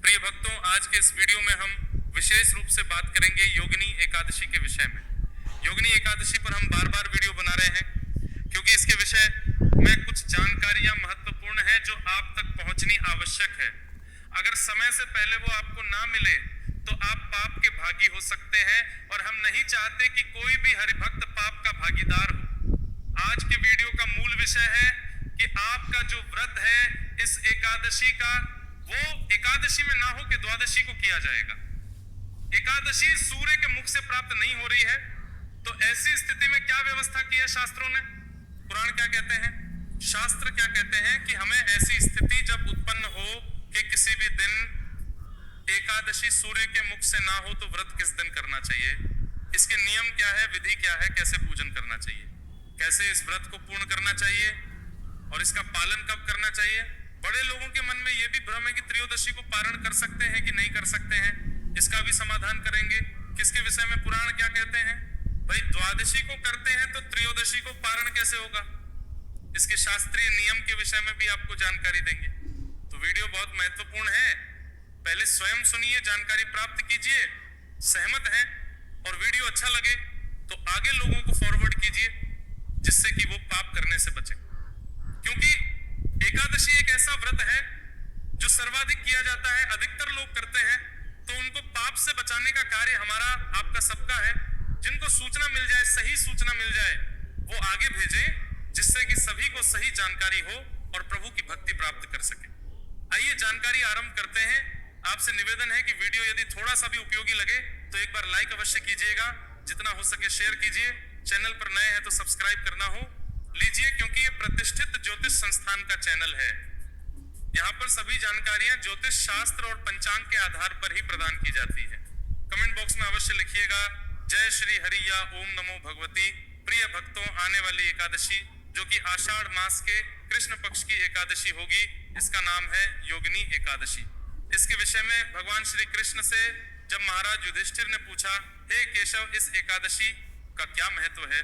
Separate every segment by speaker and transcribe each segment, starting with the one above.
Speaker 1: प्रिय भक्तों, आज के इस वीडियो में हम विशेष रूप से बात करेंगे योगिनी एकादशी के विषय में। योगिनी एकादशी पर हम बार बार वीडियो बना रहे हैं क्योंकि इसके विषय में कुछ जानकारियां महत्वपूर्ण हैं जो आप तक पहुंचनी आवश्यक है। अगर समय से पहले वो आपको ना मिले तो आप पाप के भागी हो सकते हैं और हम नहीं चाहते कि कोई भी हरिभक्त पाप का भागीदार हो। आज के वीडियो का मूल विषय है कि आपका जो व्रत है इस एकादशी का, वो एकादशी में ना हो कि द्वादशी को किया जाएगा। एकादशी सूर्य के मुख से प्राप्त नहीं हो रही है, तो ऐसी स्थिति में क्या व्यवस्था की है शास्त्रों ने? पुराण क्या कहते हैं, शास्त्र क्या कहते हैं कि हमें ऐसी स्थिति जब उत्पन्न हो कि किसी भी दिन एकादशी सूर्य के मुख से ना हो तो व्रत किस दिन करना चाहिए, इसके नियम क्या है, विधि क्या है, कैसे पूजन करना चाहिए, कैसे इस व्रत को पूर्ण करना चाहिए और इसका पालन कब करना चाहिए। बड़े लोगों के मन में यह भी भ्रम है कि त्रयोदशी को पारण कर सकते हैं कि नहीं कर सकते हैं, इसका भी समाधान करेंगे। किसके विषय में पुराण क्या कहते हैं? भाई द्वादशी को करते हैं तो त्रयोदशी को पारण कैसे होगा, इसके शास्त्रीय नियम के विषय में भी आपको जानकारी देंगे। तो वीडियो बहुत महत्वपूर्ण है, पहले स्वयं सुनिए, जानकारी प्राप्त कीजिए, सहमत हैं और वीडियो अच्छा लगे तो आगे लोगों को फॉरवर्ड कीजिए जिससे कि वो पाप करने से बचे। क्योंकि एकादशी एक ऐसा व्रत है जो सर्वाधिक किया जाता है, अधिकतर लोग करते हैं, तो उनको पाप से बचाने का कार्य हमारा आपका सबका है। जिनको सूचना मिल जाए, सही सूचना मिल जाए, वो आगे भेजें जिससे कि सभी को सही जानकारी हो और प्रभु की भक्ति प्राप्त कर सके। आइए जानकारी आरंभ करते हैं। आपसे निवेदन है कि वीडियो यदि थोड़ा सा भी उपयोगी लगे तो एक बार लाइक अवश्य कीजिएगा, जितना हो सके शेयर कीजिए, चैनल पर नए हैं तो सब्सक्राइब करना हो लीजिए क्योंकि ये प्रतिष्ठित ज्योतिष संस्थान का चैनल है। यहाँ पर सभी जानकारियां ज्योतिष शास्त्र और पंचांग के आधार पर ही प्रदान की जाती है। कमेंट बॉक्स में अवश्य लिखिएगा जय श्री हरिया, ओम नमो भगवती। प्रिय भक्तों, आने वाली एकादशी जो कि आषाढ़ मास के कृष्ण पक्ष की एकादशी होगी, इसका नाम है योगिनी एकादशी। इसके विषय में भगवान श्री कृष्ण से जब महाराज युधिष्ठिर ने पूछा, हे केशव, इस एकादशी का क्या महत्व है,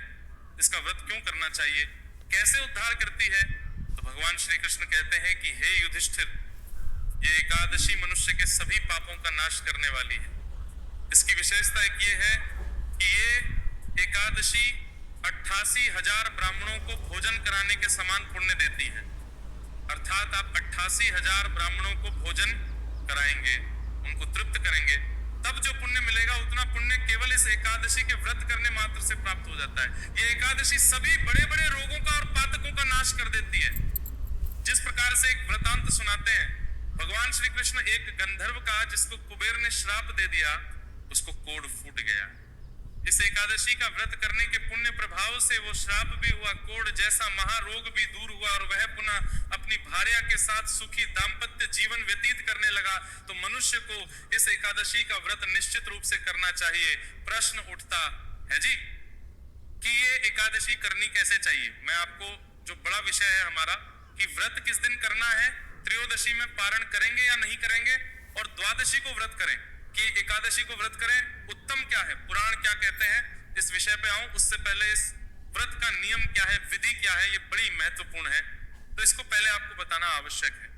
Speaker 1: इसका व्रत क्यों करना चाहिए, कैसे उद्धार करती है, तो भगवान श्री कृष्ण कहते हैं कि हे युधिष्ठिर, ये एकादशी मनुष्य के सभी पापों का नाश करने वाली है। इसकी विशेषता एक ये है कि ये एकादशी 88,000 ब्राह्मणों को भोजन कराने के समान पुण्य देती है। अर्थात आप 88,000 ब्राह्मणों को भोजन कराएंगे, उनको तृप्त करेंगे, तब जो पुण्य मिलेगा उतना पुण्य केवल इस एकादशी के व्रत करने मात्र से प्राप्त हो जाता है। ये एकादशी सभी बड़े बड़े रोगों का और पातकों का नाश कर देती है। जिस प्रकार से एक वृतांत सुनाते हैं, भगवान श्री कृष्ण एक गंधर्व का जिसको कुबेर ने श्राप दे दिया, उसको कोढ़ फूट गया। इस एकादशी का व्रत करने के पुण्य प्रभाव से वो श्राप भी हुआ, कोढ़ जैसा महारोग भी दूर हुआ और वह पुनः अपनी भार्या के साथ सुखी दाम्पत्य जीवन व्यतीत करने लगा। तो मनुष्य को इस एकादशी का व्रत निश्चित रूप से करना चाहिए। प्रश्न उठता है जी कि ये एकादशी करनी कैसे चाहिए। मैं आपको, जो बड़ा विषय है हमारा कि व्रत किस दिन करना है, त्रयोदशी में पारण करेंगे या नहीं करेंगे, और द्वादशी को व्रत करें कि एकादशी को व्रत करें, उत्तम क्या है, पुराण क्या कहते हैं, इस विषय पे आऊं उससे पहले इस व्रत का नियम क्या है, विधि क्या है, ये बड़ी महत्वपूर्ण है, तो इसको पहले आपको बताना आवश्यक है।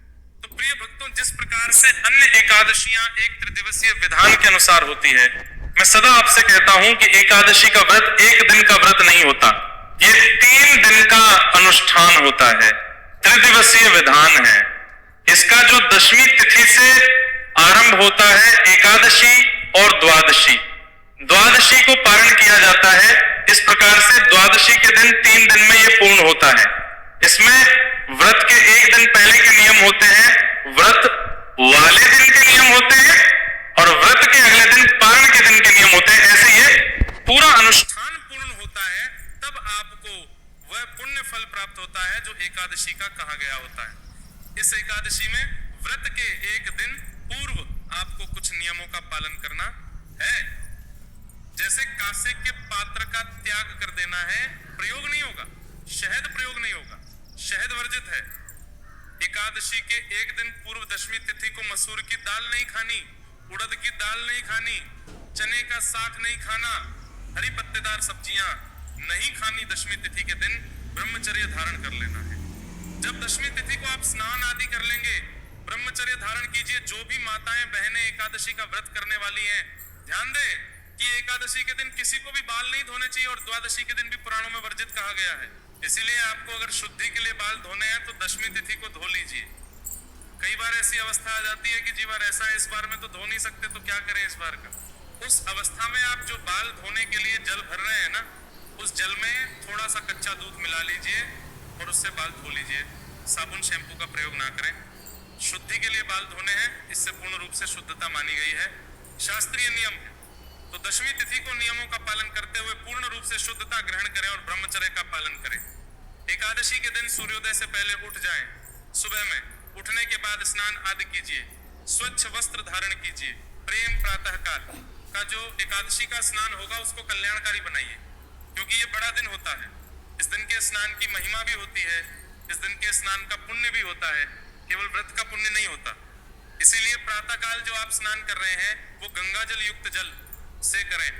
Speaker 1: तो प्रिय भक्तों, जिस प्रकार से अन्य एकादशियां एक त्रिदिवसीय विधान के अनुसार होती है, मैं सदा आपसे कहता हूं कि एकादशी का व्रत एक दिन का व्रत नहीं होता, ये 3 दिन का अनुष्ठान होता है, त्रिदिवसीय विधान है। इसका जो दशमी तिथि से आरंभ होता है, एकादशी और द्वादशी, द्वादशी को पारण किया जाता है। इस प्रकार से द्वादशी के दिन 3 दिन में ये पूर्ण होता है। इसमें व्रत के एक दिन पहले के नियम होते हैं, व्रत वाले दिन के नियम होते हैं और व्रत के अगले दिन पारण के दिन के नियम होते हैं। ऐसे ये पूरा अनुष्ठान पूर्ण होता है, तब आपको वह पुण्य फल प्राप्त होता है जो एकादशी का कहा गया होता है। इस एकादशी में व्रत के एक दिन पूर्व आपको कुछ नियमों का पालन करना है। जैसे कांसे के पात्र का त्याग कर देना है, प्रयोग नहीं होगा, शहद प्रयोग नहीं होगा, शहद वर्जित है। एकादशी के एक दिन पूर्व दशमी तिथि को मसूर की दाल नहीं खानी, उड़द की दाल नहीं खानी, चने का साग नहीं खाना, हरी पत्तेदार सब्जियां नहीं खानी। दशमी तिथि के दिन ब्रह्मचर्य धारण कर लेना है। जब दशमी तिथि को आप स्नान आदि कर लेंगे ब्रह्मचर्य धारण कीजिए। जो भी माताएं बहनें एकादशी का व्रत करने वाली हैं, ध्यान दें कि एकादशी के दिन किसी को भी बाल नहीं धोने चाहिए और द्वादशी के दिन भी पुराणों में वर्जित कहा गया है। इसीलिए आपको अगर शुद्धि के लिए बाल धोने हैं तो दशमी तिथि को धो लीजिए। कई बार ऐसी अवस्था आ जाती है कि जी बार ऐसा है, इस बार में तो धो नहीं सकते, तो क्या करें इस बार का। उस अवस्था में आप जो बाल धोने के लिए जल भर रहे हैं ना, उस जल में थोड़ा सा कच्चा दूध मिला लीजिए और उससे बाल धो लीजिए। साबुन शैम्पू का प्रयोग ना करें। शुद्धि के लिए बाल धोने हैं, इससे पूर्ण रूप से शुद्धता मानी गई है, शास्त्रीय नियम है। तो दशमी तिथि को नियमों का पालन करते हुए पूर्ण रूप से शुद्धता ग्रहण करें और ब्रह्मचर्य का पालन करें। एकादशी के दिन सूर्योदय से पहले उठ जाएं। सुबह में उठने के बाद स्नान आदि कीजिए, स्वच्छ वस्त्र धारण कीजिए। प्रेम प्रातःकाल का जो एकादशी का स्नान होगा उसको कल्याणकारी बनाइए, क्योंकि ये बड़ा दिन होता है। इस दिन के स्नान की महिमा भी होती है, इस दिन के स्नान का पुण्य भी होता है, केवल व्रत का पुण्य नहीं होता। इसीलिए प्रातःकाल जो आप स्नान कर रहे हैं वो गंगा जल युक्त जल से करें,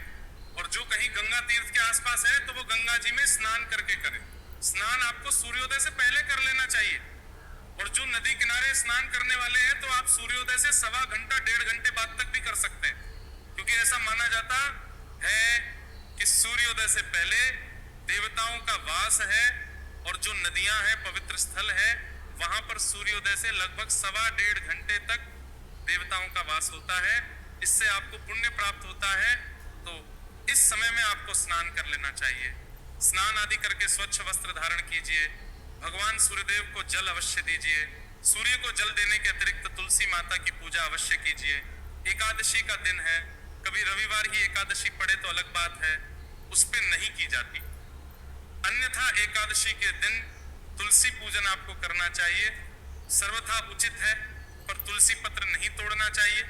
Speaker 1: और जो कहीं गंगा तीर्थ के आसपास है तो वो गंगा जी में स्नान करके करें। स्नान आपको सूर्योदय से पहले कर लेना चाहिए, और जो नदी किनारे स्नान करने वाले हैं तो आप सूर्योदय से सवा घंटा 1.5 घंटे बाद तक भी कर सकते हैं, क्योंकि ऐसा माना जाता है कि सूर्योदय से पहले देवताओं का वास है, और जो नदियां हैं, पवित्र स्थल है, वहां पर सूर्योदय से लगभग सवा 1.5 घंटे तक देवताओं का वास होता है। इससे आपको पुण्य प्राप्त होता है। तो इस समय में आपको स्नान कर लेना चाहिए। स्नान आदि करके स्वच्छ वस्त्र धारण कीजिए। भगवान सूर्यदेव को जल अवश्य दीजिए। सूर्य को जल देने के अतिरिक्त तुलसी माता की पूजा अवश्य कीजिए। एकादशी का दिन है, कभी रविवार ही एकादशी पड़े तो अलग बात है, उस पर नहीं की जाती। अन्यथा एकादशी के दिन तुलसी पूजन आपको करना चाहिए, सर्वथा उचित है। पर तुलसी पत्र नहीं तोड़ना चाहिए,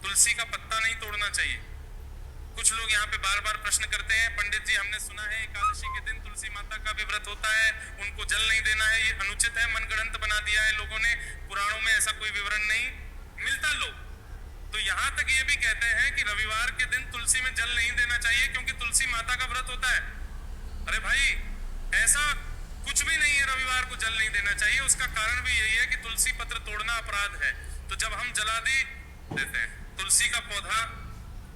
Speaker 1: तुलसी का पत्ता नहीं तोड़ना चाहिए। कुछ लोग यहाँ पे बार बार प्रश्न करते हैं, पंडित जी हमने सुना है एकादशी के दिन तुलसी माता का भी व्रत होता है, उनको जल नहीं देना है, ये अनुचित है, मनगढ़ंत बना दिया है लोगों ने, पुराणों में ऐसा कोई विवरण नहीं मिलता। लोग तो यहाँ तक ये भी कहते हैं कि रविवार के दिन तुलसी में जल नहीं देना चाहिए क्योंकि तुलसी माता का व्रत होता है। अरे भाई, ऐसा कुछ भी नहीं है, रविवार को जल नहीं देना चाहिए। उसका कारण भी यही है कि तुलसी पत्र तोड़ना अपराध है। तो जब हम जला देते हैं, तुलसी का पौधा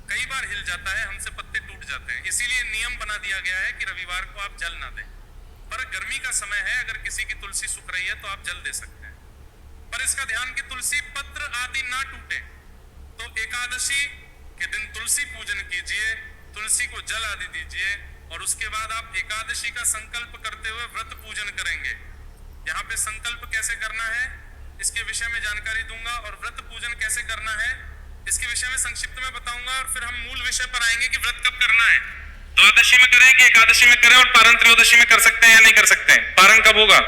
Speaker 1: कई बार हिल जाता है, हमसे पत्ते टूट जाते हैं, इसीलिए नियम बना दिया गया है कि रविवार को आप जल ना दें। पर गर्मी का समय है, अगर किसी की तुलसी सूख रही है तो आप जल दे सकते हैं, पर इसका ध्यान कि तुलसी पत्र आदि ना टूटे। तो एकादशी के दिन तुलसी पूजन कीजिए, तुलसी को जल आदि दीजिए, और उसके बाद आप एकादशी का संकल्प करते हुए व्रत पूजन करेंगे। यहाँ पे संकल्प कैसे करना है इसके विषय में जानकारी दूंगा, और व्रत पूजन कैसे करना है इसके विषय में संक्षिप्त में बताऊंगा, और फिर हम मूल विषय पर आएंगे कि व्रत कब करना है। द्वादशी में करें कि एकादशी में करें, और पारण त्रयोदशी में कर सकते हैं या नहीं कर सकते हैं, पारण कब होगा।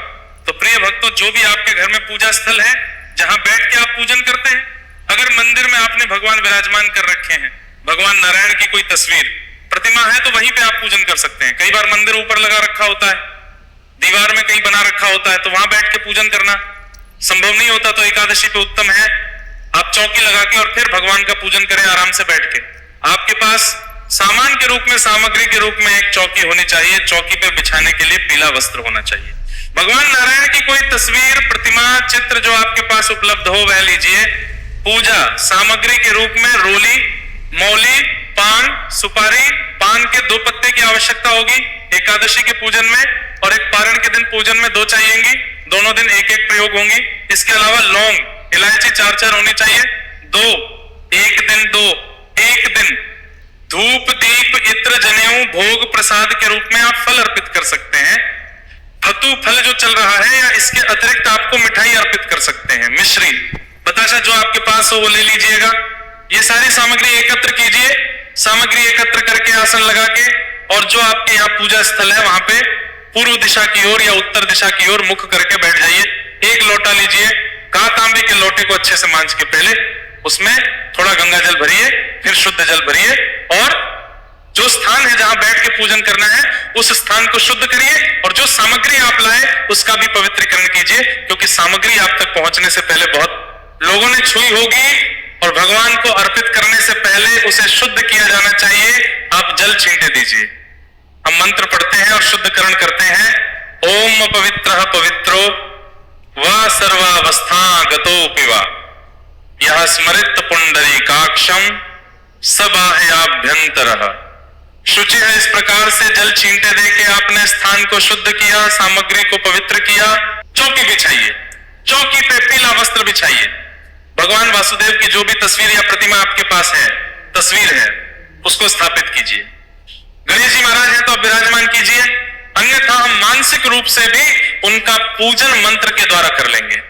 Speaker 1: तो प्रिय भक्तों, जो भी आपके घर में पूजा स्थल है जहां बैठ के आप पूजन करते हैं, अगर मंदिर में आपने भगवान विराजमान कर रखे हैं, भगवान नारायण की कोई तस्वीर प्रतिमा है, तो वहीं पे आप पूजन कर सकते हैं। कई बार मंदिर ऊपर लगा रखा होता है, दीवार में कहीं बना रखा होता है, तो वहां बैठ के पूजन करना संभव नहीं होता। तो एकादशी पे उत्तम है आप चौकी लगा के और फिर भगवान का पूजन करें आराम से बैठ के। आपके पास सामान के रूप में, सामग्री के रूप में एक चौकी होनी चाहिए। चौकी पे बिछाने के लिए पीला वस्त्र होना चाहिए। भगवान नारायण की कोई तस्वीर, प्रतिमा, चित्र जो आपके पास उपलब्ध हो वह लीजिए। पूजा सामग्री के रूप में रोली, मौली, पान, सुपारी, पान के 2 पत्ते की आवश्यकता होगी एकादशी के पूजन में, और एक पारण के दिन पूजन में 2 चाहिएंगी, दोनों दिन एक एक प्रयोग होंगी। इसके अलावा लौंग, इलायची 4-4 होनी चाहिए। 1 दिन धूप, दीप, इत्र, जनेऊ, भोग प्रसाद के रूप में आप फल अर्पित कर सकते हैं। फतू फल जो चल रहा है, या इसके अतिरिक्त आपको मिठाई अर्पित कर सकते हैं। मिश्री, बताशा जो आपके पास हो वो ले लीजिएगा। ये सारी सामग्री एकत्र कीजिए। सामग्री एकत्र करके आसन लगा के, और जो आपके यहाँ पूजा स्थल है वहां पे पूर्व दिशा की ओर या उत्तर दिशा की ओर मुख करके बैठ जाइए। 1 लोटा लीजिए, तांबे के लोटे को अच्छे से मांझ के पहले उसमें थोड़ा गंगा जल भरिए, फिर शुद्ध जल भरिए, और जो स्थान है जहां बैठ के पूजन करना है उस स्थान को शुद्ध करिए, और जो सामग्री आप लाए उसका भी पवित्रीकरण कीजिए, क्योंकि सामग्री आप तक पहुंचने से पहले बहुत लोगों ने छुई होगी, और भगवान को अर्पित करने से पहले उसे शुद्ध किया जाना चाहिए। आप जल छींटे दीजिए। हम मंत्र पढ़ते हैं और शुद्धकरण करते हैं। ओम पवित्रः पवित्रो वा सर्वावस्था गतो पिवा। यह स्मरित पुंडरीकाक्षम सबाह्याभ्यंतरः। शुचि है इस प्रकार से जल छींटे देके आपने स्थान को शुद्ध किया, सामग्री को पवित्र किया। चौकी बिछाइए, चौकी पे पीला वस्त्र बिछाइए। भगवान वासुदेव की जो भी तस्वीर या प्रतिमा आपके पास है, तस्वीर है, उसको स्थापित कीजिए। गणेश जी महाराज हैं तो आप विराजमान कीजिए, अन्यथा हम मानसिक रूप से भी उनका पूजन मंत्र के द्वारा कर लेंगे।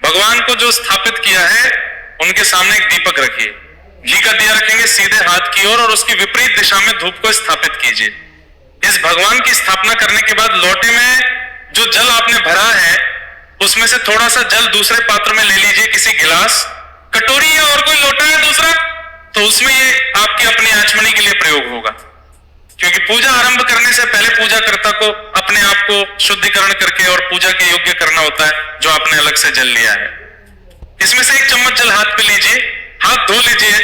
Speaker 1: भगवान को जो स्थापित किया है उनके सामने एक दीपक रखिए, घी का दिया रखेंगे सीधे हाथ की ओर और उसकी विपरीत दिशा में धूप को स्थापित कीजिए। इस भगवान की स्थापना करने के बाद लोटे में जो जल आपने भरा है उसमें से थोड़ा सा जल दूसरे पात्र में ले लीजिए, किसी गिलास, कटोरी या और कोई लोटा है दूसरा, तो उसमें ये आपकी अपनी आचमनी के लिए प्रयोग होगा। क्योंकि पूजा आरंभ करने से पहले पूजाकर्ता को अपने आप को शुद्धिकरण करके और पूजा के योग्य करना होता है, जो आपने अलग से जल लिया है। इसमें से एक चम्मच जल हाथ पे लीजिए, हाथ धो लीजिए।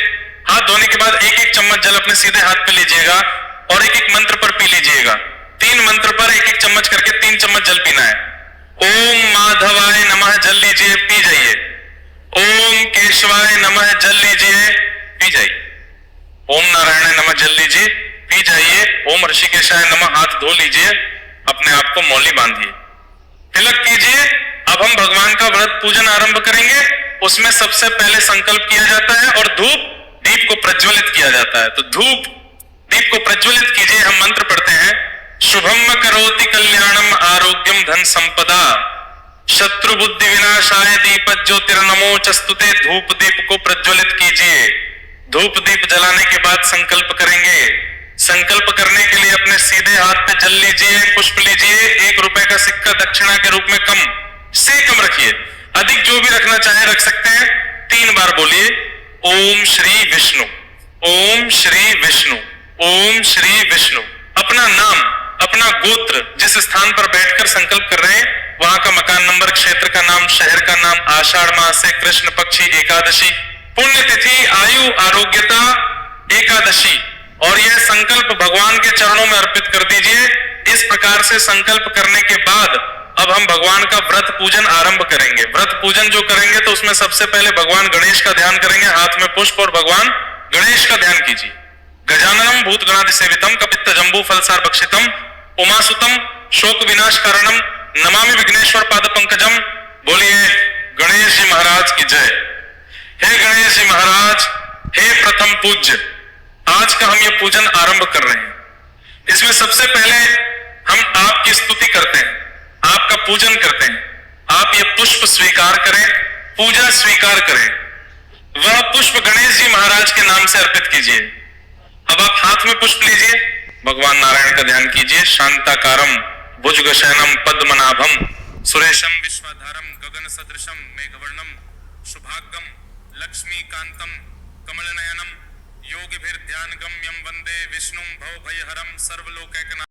Speaker 1: हाथ धोने के बाद एक एक चम्मच जल अपने सीधे हाथ पे लीजिएगा और एक एक मंत्र पर पी लीजिएगा। 3 मंत्र पर एक एक चम्मच करके 3 चम्मच जल पीना है। ओम माधवाय नमः जल लीजिए, पी जाइए। ओम केशवाय नमः जल लीजिए, पी जाइए। ओम नारायण नमः जल लीजिए, पी जाइए। ओम ऋषिकेशाय नमः हाथ धो लीजिए, अपने आप को मौली बांधिए, तिलक कीजिए। अब हम भगवान का व्रत पूजन आरंभ करेंगे। उसमें सबसे पहले संकल्प किया जाता है और धूप दीप को प्रज्वलित किया जाता है। तो धूप दीप को प्रज्वलित कीजिए। हम मंत्र पढ़ते हैं, शुभम करोति कल्याणम आरोग्यम धन संपदा शत्रु बुद्धि विनाशाय दीप ज्योतिर्नमोचस्तुते। धूप दीप को प्रज्वलित कीजिए। धूप दीप जलाने के बाद संकल्प करेंगे। संकल्प करने के लिए अपने सीधे हाथ पे जल लीजिए, पुष्प लीजिए। 1 रुपए का सिक्का दक्षिणा के रूप में कम से कम रखिए, अधिक जो भी रखना चाहे रख सकते हैं। 3 बार बोलिए, ओम श्री विष्णु, ओम श्री विष्णु, ओम श्री विष्णु। अपना नाम, अपना गोत्र, जिस स्थान पर बैठकर संकल्प कर रहे हैं वहां का मकान नंबर, क्षेत्र का नाम, शहर का नाम, आषाढ़ मास से कृष्ण पक्षी एकादशी, पुण्यतिथि, आयु, आरोग्यता, एकादशी, और यह संकल्प भगवान के चरणों में अर्पित कर दीजिए। इस प्रकार से संकल्प करने के बाद अब हम भगवान का व्रत पूजन आरंभ करेंगे। व्रत पूजन जो करेंगे तो उसमें सबसे पहले भगवान गणेश का ध्यान करेंगे, हाथ में पुष्प, और भगवान गणेश का ध्यान कीजिए। गजाननम भूतगणादि सेवितम कपित्त जंबू फलसार भक्षितम उमासुतम शोक विनाश कारणम नमामि विघ्नेश्वर पाद पंकजम। बोलिए गणेश जी महाराज की जय। हे गणेश जी महाराज, हे प्रथम पूज्य, आज का हम ये पूजन आरंभ कर रहे हैं। इसमें सबसे पहले हम आपकी स्तुति करते हैं, आपका पूजन करते हैं। आप ये पुष्प स्वीकार करें, पूजा स्वीकार करें। वह पुष्प गणेश जी महाराज के नाम से अर्पित कीजिए। अब आप हाथ में पुष्प लीजिए, भगवान नारायण का ध्यान कीजिए। शांताकारम भुजगशयनम पद्मनाभम सुरेशम विश्वाधारम गगन सदृशम मेघवर्णम शुभागम लक्ष्मीकांतम कमलनयनम योगिभिर्ध्यान गम्यम वंदे विष्णुम भवभयहरम सर्वलोकैकनाथम।